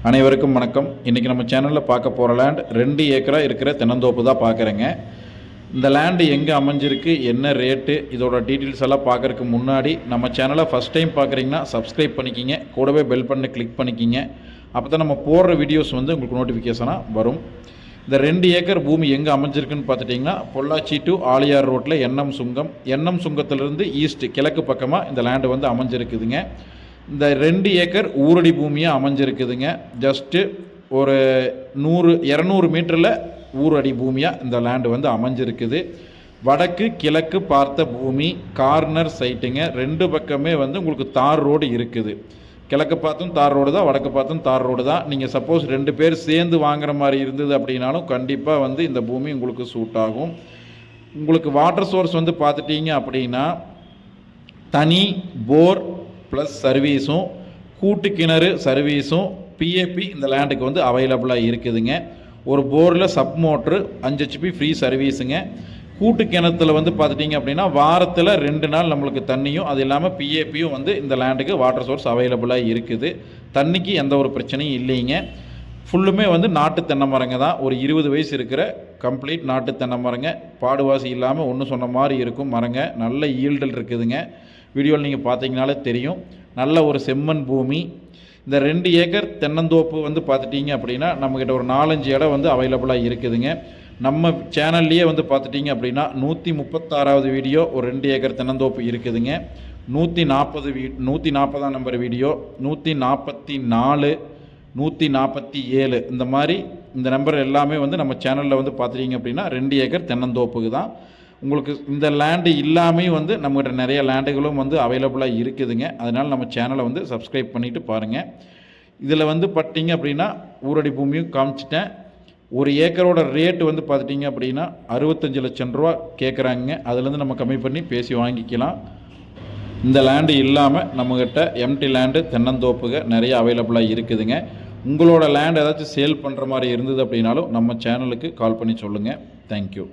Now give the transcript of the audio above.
அனைவருக்கும் வணக்கம். இன்றைக்கி நம்ம சேனலில் பார்க்க போகிற லேண்ட் 2 ஏக்கரா இருக்கிற தென்னந்தோப்பு தான் பார்க்குறேங்க. இந்த லேண்டு எங்கே அமைஞ்சிருக்கு, என்ன ரேட்டு, இதோட டீட்டெயில்ஸ் எல்லாம் பார்க்குறதுக்கு முன்னாடி நம்ம சேனலை ஃபஸ்ட் டைம் பார்க்குறீங்கன்னா சப்ஸ்கிரைப் பண்ணிக்கிங்க, கூடவே பெல் பட்டனை கிளிக் பண்ணிக்கிங்க. அப்போ தான் நம்ம போடுற வீடியோஸ் உங்களுக்கு நோட்டிஃபிகேஷனாக வரும். இந்த 2 ஏக்கர் பூமி எங்கே அமைஞ்சிருக்குன்னு பார்த்துட்டிங்கன்னா பொள்ளாச்சி டு ஆலியார் ரோட்டில் என்எம் சுங்கத்திலிருந்து ஈஸ்ட் கிழக்கு பக்கமாக இந்த லேண்டு அமைஞ்சிருக்குதுங்க. இந்த 2 ஏக்கர் ஊரடி பூமியாக அமைஞ்சிருக்குதுங்க. ஜஸ்ட்டு ஒரு 200 மீட்டரில் ஊரடி பூமியாக இந்த லேண்டு அமைஞ்சிருக்குது. வடக்கு கிழக்கு பார்த்த பூமி, கார்னர் சைட்டுங்க. 2 பக்கமே உங்களுக்கு தார் ரோடு இருக்குது. கிழக்கு பார்த்தும் தார் ரோடு தான், வடக்கு பார்த்தும் தார் ரோடு தான். நீங்கள் சப்போஸ் 2 பேர் சேர்ந்து வாங்குற மாதிரி இருந்தது அப்படின்னாலும் கண்டிப்பாக இந்த பூமி உங்களுக்கு சூட் ஆகும். உங்களுக்கு வாட்டர் சோர்ஸ் பார்த்துட்டீங்க அப்படின்னா தனி போர் ப்ளஸ் சர்வீஸும், கூட்டு கிணறு சர்வீஸும் பிஏபி இந்த லேண்டுக்கு அவைலபிளாக இருக்குதுங்க. ஒரு போரில் சப் மோட்ரு 5 HP ஃப்ரீ சர்வீஸுங்க. கூட்டு கிணத்துல பார்த்துட்டிங்க அப்படின்னா வாரத்தில் 2 நாள் நம்மளுக்கு தண்ணியும், அது இல்லாமல் பிஏபியும் இந்த லேண்டுக்கு வாட்டர் சோர்ஸ் அவைலபிளாக இருக்குது. தண்ணிக்கு எந்த ஒரு பிரச்சனையும் இல்லைங்க. ஃபுல்லுமே நாட்டு தென்னை மரங்க தான். ஒரு 20 வயசு இருக்கிற கம்ப்ளீட் நாட்டு தென்னை மரங்க. பாடுவாசி இல்லாமல் ஒன்று சொன்ன மாதிரி இருக்கும் மரங்க. நல்ல ஈல்டல் இருக்குதுங்க. வீடியோவில் நீங்கள் பார்த்தீங்கனாலே தெரியும். நல்ல ஒரு செம்மண் பூமி. இந்த 2 ஏக்கர் தென்னந்தோப்பு பார்த்துட்டிங்க அப்படின்னா நம்மக்கிட்ட ஒரு 4-5 இடம் அவைலபிளாக இருக்குதுங்க. நம்ம சேனல்லையே பார்த்துட்டிங்க அப்படின்னா 136வது வீடியோ ஒரு 2 ஏக்கர் தென்னந்தோப்பு இருக்குதுங்க. 140ஆம் நம்பர் வீடியோ, 144, 147 இந்த மாதிரி இந்த நம்பர் எல்லாமே நம்ம சேனலில் பார்த்துட்டிங்க அப்படின்னா 2 ஏக்கர் தென்னந்தோப்புக்கு தான். உங்களுக்கு இந்த லேண்டு இல்லாமல் நம்மகிட்ட நிறைய லேண்டுகளும் அவைலபிளாக இருக்குதுங்க. அதனால் நம்ம சேனலை சப்ஸ்கிரைப் பண்ணிவிட்டு பாருங்கள். இதில் பட்டிங்க அப்படின்னா ஊரடி பூமியும் காமிச்சிட்டேன். ஒரு ஏக்கரோட ரேட்டு பார்த்துட்டிங்க அப்படின்னா 65 லட்சம் ரூபா கேட்குறாங்க. அதுலேருந்து நம்ம கம்மி பண்ணி பேசி வாங்கிக்கலாம். இந்த லேண்டு இல்லாமல் நம்மக்கிட்ட எம்டி லேண்டு தென்னந்தோப்புக நிறைய அவைலபிளாக இருக்குதுங்க. உங்களோட லேண்ட் ஏதாச்சும் சேல் பண்ணுற மாதிரி இருந்தது அப்படின்னாலும் நம்ம சேனலுக்கு கால் பண்ணி சொல்லுங்கள். தேங்க்யூ.